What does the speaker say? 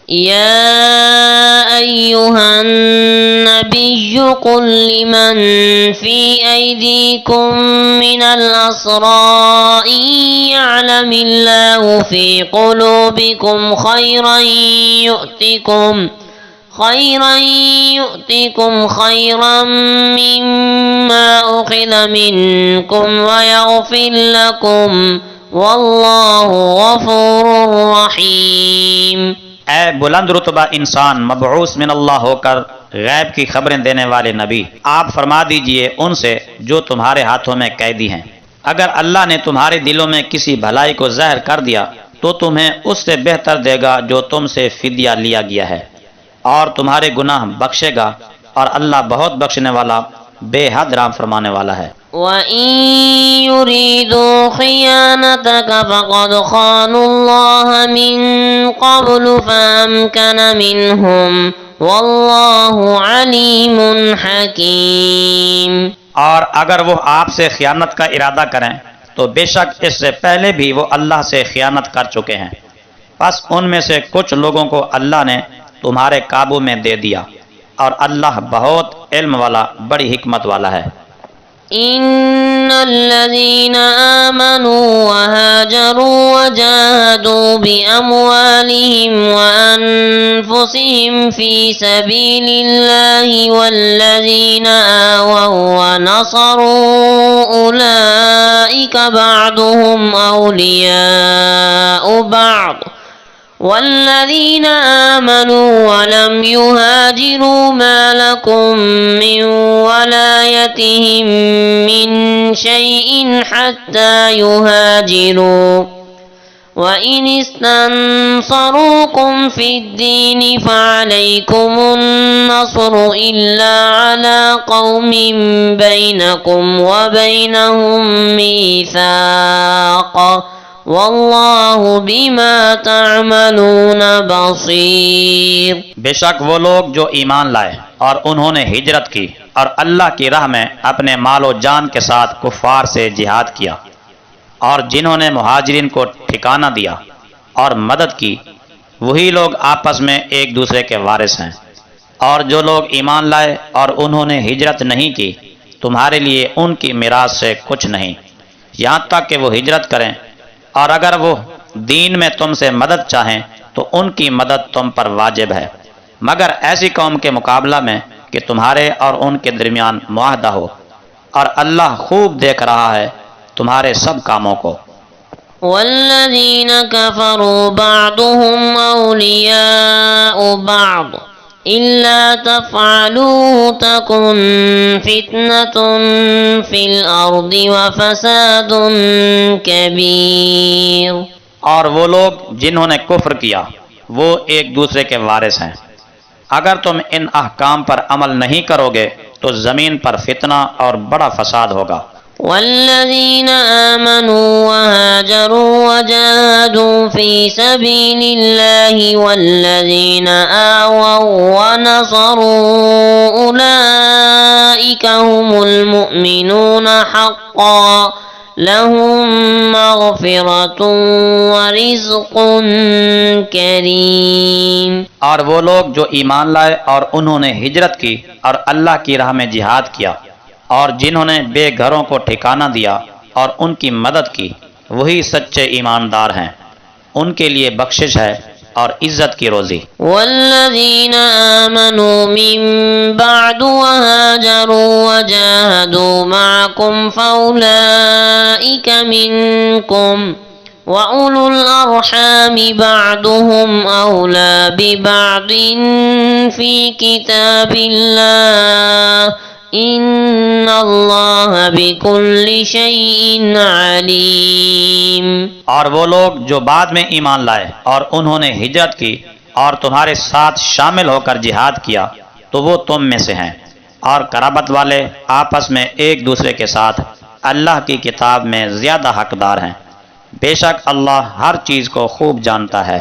يا أيها النبي قل لمن في أيديكم من الأسرى إن يعلم الله في قلوبكم خيرا يؤتكم خيرا مما أخذ منكم ويغفر لكم والله غفور رحيم۔ اے بلند رتبہ انسان مبعوث من اللہ ہو کر غیب کی خبریں دینے والے نبی، آپ فرما دیجئے ان سے جو تمہارے ہاتھوں میں قیدی ہیں، اگر اللہ نے تمہارے دلوں میں کسی بھلائی کو ظاہر کر دیا تو تمہیں اس سے بہتر دے گا جو تم سے فدیہ لیا گیا ہے، اور تمہارے گناہ بخشے گا، اور اللہ بہت بخشنے والا بے حد رحم فرمانے والا ہے۔ وَإِن يُرِيدُوا خِيَانَتَكَ فَقَدْ خَانُوا اللَّهَ مِن قَبْلُ فَأَمْكَنَ مِنْهُمْ وَاللَّهُ عَلِيمٌ حَكِيمٌ۔ اور اگر وہ آپ سے خیانت کا ارادہ کریں تو بے شک اس سے پہلے بھی وہ اللہ سے خیانت کر چکے ہیں، پس ان میں سے کچھ لوگوں کو اللہ نے تمہارے قابو میں دے دیا، اور اللہ بہت علم والا بڑی حکمت والا ہے۔ إن الذين آمنوا وهاجروا وجاهدوا بأموالهم وأنفسهم في سبيل الله والذين آووا ونصروا أولئك بعضهم أولياء بعض والذين آمنوا ولم يهاجروا ما لكم من ولايتهم من شيء حتى يهاجروا وإن استنصروكم في الدين فعليكم النصر إلا على قوم بينكم وبينهم ميثاق واللہ بما تعملون بصیر۔ بے شک وہ لوگ جو ایمان لائے اور انہوں نے ہجرت کی اور اللہ کی راہ میں اپنے مال و جان کے ساتھ کفار سے جہاد کیا، اور جنہوں نے مہاجرین کو ٹھکانہ دیا اور مدد کی، وہی لوگ آپس میں ایک دوسرے کے وارث ہیں۔ اور جو لوگ ایمان لائے اور انہوں نے ہجرت نہیں کی، تمہارے لیے ان کی میراث سے کچھ نہیں، یہاں تک کہ وہ ہجرت کریں، اور اگر وہ دین میں تم سے مدد چاہیں تو ان کی مدد تم پر واجب ہے، مگر ایسی قوم کے مقابلہ میں کہ تمہارے اور ان کے درمیان معاہدہ ہو، اور اللہ خوب دیکھ رہا ہے تمہارے سب کاموں کو۔ والذین کفروا بعضهم اولیاء بعض إلا تفعلوا تكن فتنة في الأرض وفساد كبير۔ اور وہ لوگ جنہوں نے کفر کیا وہ ایک دوسرے کے وارث ہیں، اگر تم ان احکام پر عمل نہیں کرو گے تو زمین پر فتنہ اور بڑا فساد ہوگا۔ والذين آمنوا وهاجروا وجاهدوا في سبيل الله والذين آووا ونصروا أولئك هم المؤمنون حقا لهم مغفرة ورزق کریم۔ اور وہ لوگ جو ایمان لائے اور انہوں نے ہجرت کی اور اللہ کی راہ میں جہاد کیا، اور جنہوں نے بے گھروں کو ٹھکانہ دیا اور ان کی مدد کی، وہی سچے ایماندار ہیں، ان کے لیے بخشش ہے اور عزت کی روزی۔ والذین آمنوا من بعد وهاجروا وجاهدوا معكم فأولئك منكم وَأُولُو الْأَرْحَامِ بَعْضُهُمْ أَوْلَى بِبَعْضٍ فِي كِتَابِ اللَّهِ إِنَّ اللَّهَ بِكُلِّ شَيْءٍ عَلِيمٌ۔ اور وہ لوگ جو بعد میں ایمان لائے اور انہوں نے ہجرت کی اور تمہارے ساتھ شامل ہو کر جہاد کیا تو وہ تم میں سے ہیں، اور قرابت والے آپس میں ایک دوسرے کے ساتھ اللہ کی کتاب میں زیادہ حقدار ہیں، بے شک اللہ ہر چیز کو خوب جانتا ہے۔